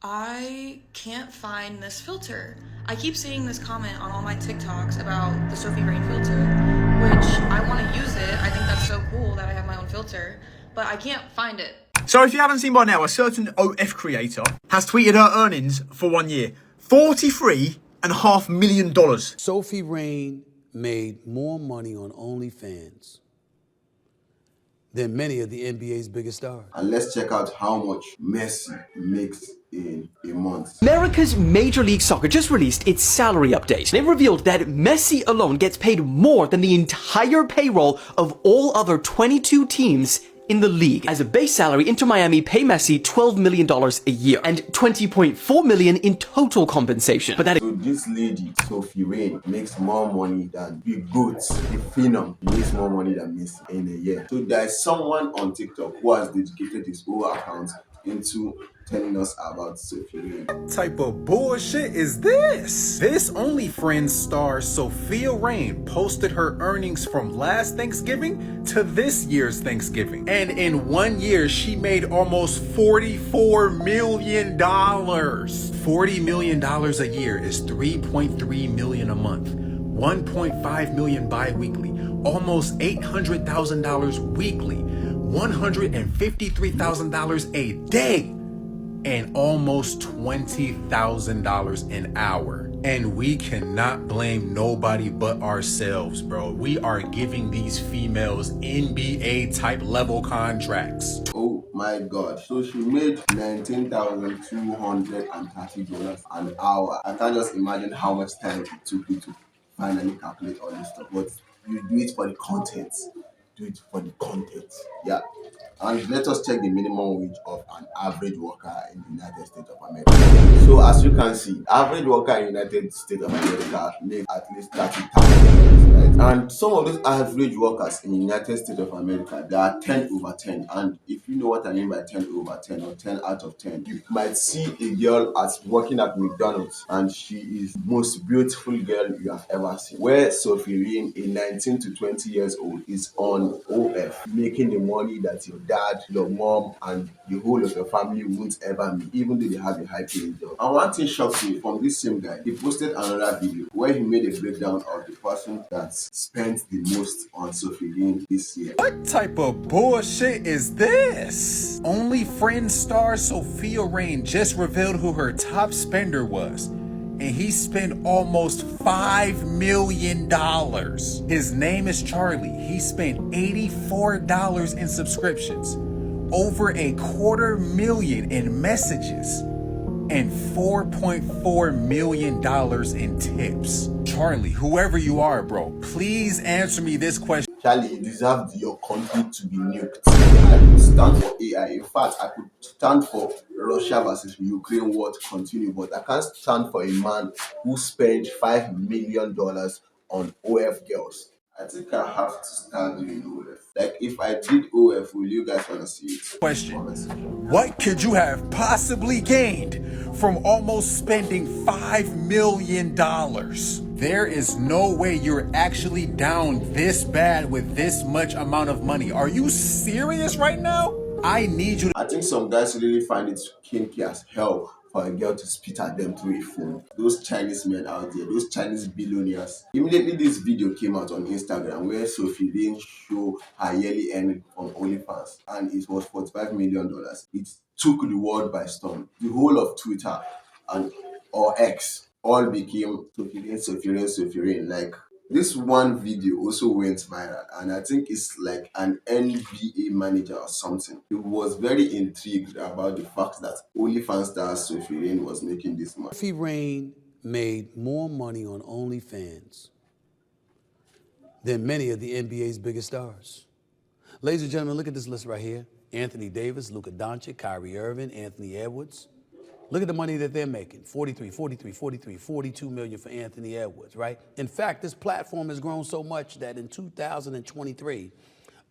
I can't find this filter. I keep seeing this comment on all my TikToks about the Sophie Rain filter, which I want to use it. I think that's so cool that I have my own filter, but I can't find it. So if you haven't seen by now, a certain OF creator has tweeted her earnings for 1 year. $43.5 million. Sophie Rain made more money on OnlyFans than many of the NBA's biggest stars. And let's check out how much Messi makes in a month. America's Major League Soccer just released its salary update, and it revealed that Messi alone gets paid more than the entire payroll of all other 22 teams in the league. As a base salary, Inter Miami pay Messi $12 million a year and $20.4 million in total compensation. But that So this lady, Sophie Rain, makes more money than Big Goods, the Phenom. He makes more money than Messi in a year. So there's someone on TikTok who has dedicated his whole account into telling us about Sophie Rain. What type of bullshit is this? This OnlyFans star Sophia Rain posted her earnings from last Thanksgiving to this year's Thanksgiving. And in 1 year, she made almost $44 million. $40 million a year is $3.3 million a month. 1.5 million bi-weekly, almost $800,000 weekly, $153,000 a day, and almost $20,000 an hour. And we cannot blame nobody but ourselves, bro. We are giving these females NBA type level contracts. Oh my God. So she made $19,230 an hour. I can't just imagine how much time it took you to finally calculate all this stuff. But you do it for the content. Do it for the content. Yeah. And let us check the minimum wage of an average worker in the United States of America. So as you can see, average worker in the United States of America make at least $30,000, right? And some of those average workers in the United States of America, they are 10 over 10. And if you know what I mean by 10 over 10 or 10 out of 10, you might see a girl as working at McDonald's and she is the most beautiful girl you have ever seen. Where Sophie Rain, a 19 to 20 years old, is on OF, making the money that your dad, your mom, and the whole of your family won't ever make, even though they have a high paying job. And one thing shocked me from this same guy, he posted another video where he made a breakdown of the person that spent the most on Sophie Rain this year. What type of bullshit is this? OnlyFans star Sophia Rain just revealed who her top spender was, and he spent almost $5 million. His name is Charlie. He spent $84 in subscriptions, over $250,000 in messages, and $4.4 million in tips. Charlie, whoever you are, bro, please answer me this question. Charlie, you deserve your country to be nuked. I could stand for AI. In fact, I could stand for Russia versus Ukraine war to continue, but I can't stand for a man who spent $5 million on OF girls. I think I have to start doing OF. Like, if I did OF, will you guys want to see it? Question: what could you have possibly gained from almost spending $5 million? There is no way you're actually down this bad with this much amount of money. Are you serious right now? I need you to— I think some guys really find it kinky as hell for a girl to spit at them through a phone. Those Chinese men out there, those Chinese billionaires. Immediately this video came out on Instagram where Sophie Rain showed her yearly earning on OnlyFans, and it was $45 million. It took the world by storm. The whole of Twitter or X all became Sophie Rain. Like, this one video also went viral, and I think it's like an NBA manager or something. He was very intrigued about the fact that OnlyFans star Sophie Rain was making this money. Sophie Rain made more money on OnlyFans than many of the NBA's biggest stars. Ladies and gentlemen, look at this list right here. Anthony Davis, Luka Doncic, Kyrie Irving, Anthony Edwards. Look at the money that they're making. 42 million for Anthony Edwards, right? In fact, this platform has grown so much that in 2023,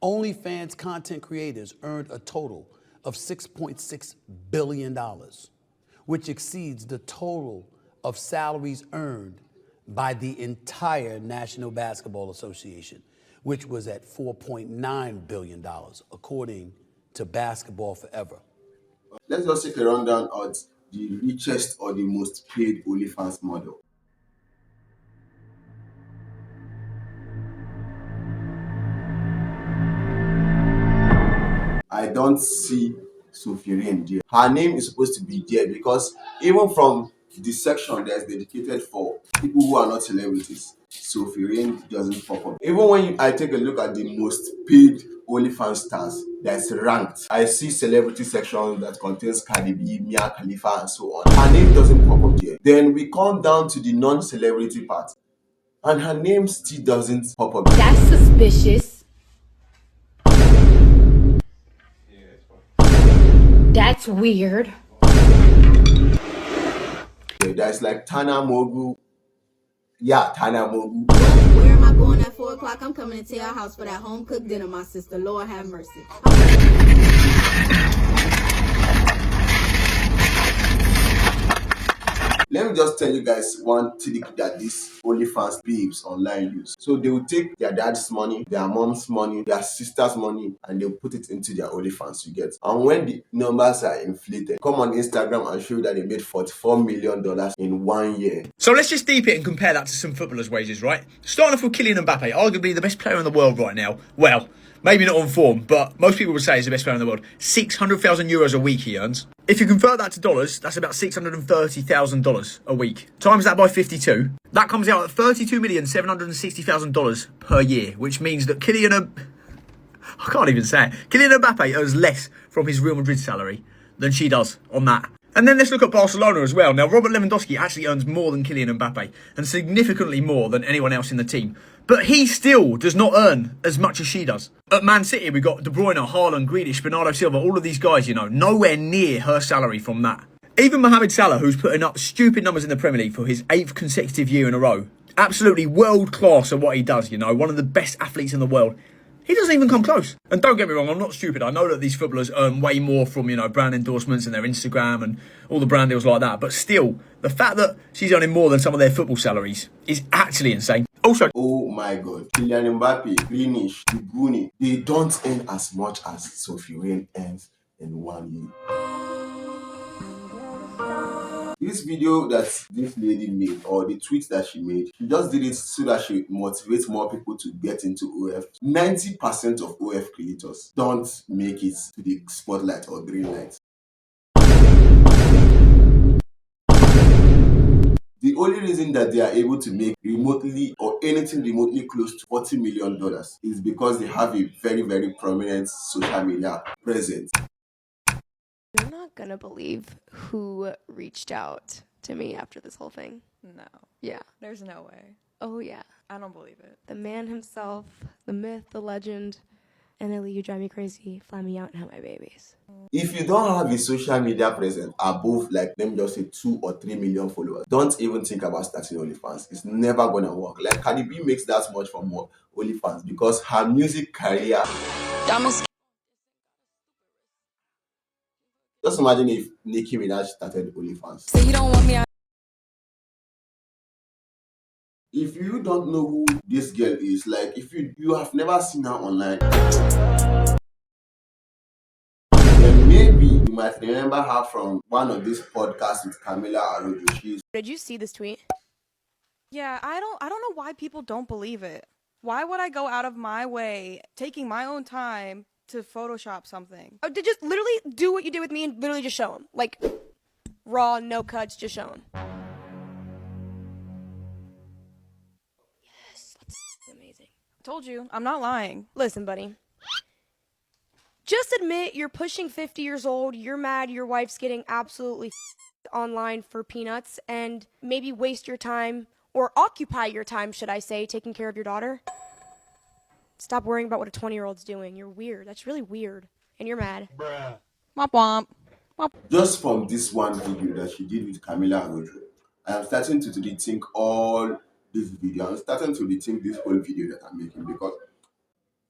OnlyFans content creators earned a total of $6.6 billion, which exceeds the total of salaries earned by the entire National Basketball Association, which was at $4.9 billion, according to Basketball Forever. Let's just take a rundown of the richest or the most paid OnlyFans model? I don't see Sophie there. Her name is supposed to be there because even from the section that's dedicated for people who are not celebrities, Sophie doesn't pop up. Even when I take a look at the most paid OnlyFans stars that's ranked, I see celebrity section that contains Cardi B, Mia Khalifa, and so on. Her name doesn't pop up there. Then we come down to the non-celebrity part, and her name still doesn't pop up. That's suspicious. That's weird. That's like Tana Mogu. Yeah, Tana Mogu. Where am I going at 4 o'clock? I'm coming into your house for that home cooked dinner, my sister. Lord have mercy. Let me just tell you guys one trick that these OnlyFans babes online use. So they will take their dad's money, their mom's money, their sister's money, and they'll put it into their OnlyFans, you get. And when the numbers are inflated, come on Instagram and show you that they made $44 million in 1 year. So let's just deep it and compare that to some footballers' wages, right? Starting off with Kylian Mbappe, arguably the best player in the world right now. Well, maybe not on form, but most people would say he's the best player in the world. 600,000 euros a week he earns. If you convert that to dollars, that's about $630,000 a week. Times that by 52, that comes out at $32,760,000 per year, which means that Kylian Mbappe earns less from his Real Madrid salary than she does on that. And then let's look at Barcelona as well. Now, Robert Lewandowski actually earns more than Kylian Mbappe, and significantly more than anyone else in the team. But he still does not earn as much as she does. At Man City, we've got De Bruyne, Haaland, Grealish, Bernardo Silva, all of these guys, nowhere near her salary from that. Even Mohamed Salah, who's putting up stupid numbers in the Premier League for his 8th consecutive year in a row, absolutely world class at what he does, one of the best athletes in the world. He doesn't even come close. And don't get me wrong, I'm not stupid. I know that these footballers earn way more from, brand endorsements and their Instagram and all the brand deals like that. But still, the fact that she's earning more than some of their football salaries is actually insane. Also, oh my God, Kylian Mbappe, Greenish, De Bruyne, they don't earn as much as Sophie earns in 1 year. This video that this lady made, or the tweet that she made, she just did it so that she motivates more people to get into OF. 90% of OF creators don't make it to the spotlight or green light. The only reason that they are able to make remotely or anything remotely close to $40 million is because they have a very, very prominent social media presence. You're not gonna believe who reached out to me after this whole thing. No. Yeah. There's no way. Oh, yeah. I don't believe it. The man himself, the myth, the legend, NLE, you drive me crazy, fly me out and have my babies. If you don't have a social media presence above, like, let me just say 2 or 3 million followers, don't even think about starting OnlyFans. It's never gonna work. Like, Cardi B makes that much from OnlyFans because her music career. Just imagine if Nicki Minaj started OnlyFans. So you don't want me out? If you don't know who this girl is, like, if you have never seen her online, then maybe you might remember her from one of these podcasts with Camila Arojo. Did you see this tweet? Yeah, I don't know why people don't believe it. Why would I go out of my way, taking my own time to Photoshop something? Oh, to just literally do what you did with me and literally just show him. Like, raw, no cuts, just show him. Yes, that's amazing. Told you, I'm not lying. Listen, buddy. Just admit you're pushing 50 years old, you're mad your wife's getting absolutely online for peanuts, and maybe waste your time, or occupy your time, should I say, taking care of your daughter. Stop worrying about what a 20-year-old's doing. You're weird. That's really weird. And you're mad. Womp womp. Just from this one video that she did with Camila Arojo, I am starting to rethink all this video. I'm starting to rethink this whole video that I'm making because,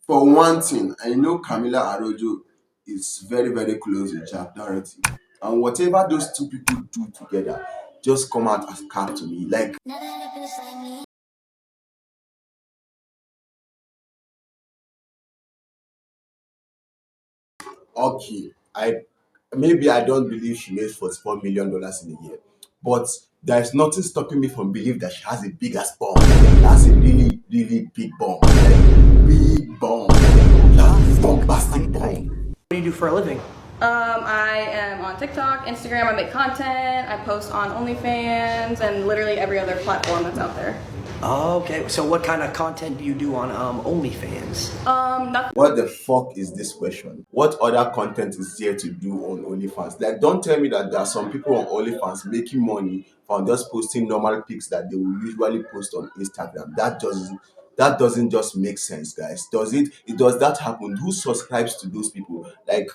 for one thing, I know Camila Arojo is very, very close with Jack Doherty. And whatever those two people do together just come out as cap to me. Like, okay, maybe I don't believe she made $44 million in a year, but there's nothing stopping me from believing that she has a big ass bomb. That's a really, really big bomb. Like, big bomb. That's bombastic bomb. What do you do for a living? I am on TikTok, Instagram, I make content, I post on OnlyFans, and literally every other platform that's out there. Okay, so what kind of content do you do on OnlyFans? Nothing. What the fuck is this question? What other content is there to do on OnlyFans? Like, don't tell me that there are some people on OnlyFans making money from just posting normal pics that they will usually post on Instagram. That doesn't just make sense, guys. Does it? Does that happen? Who subscribes to those people? Like,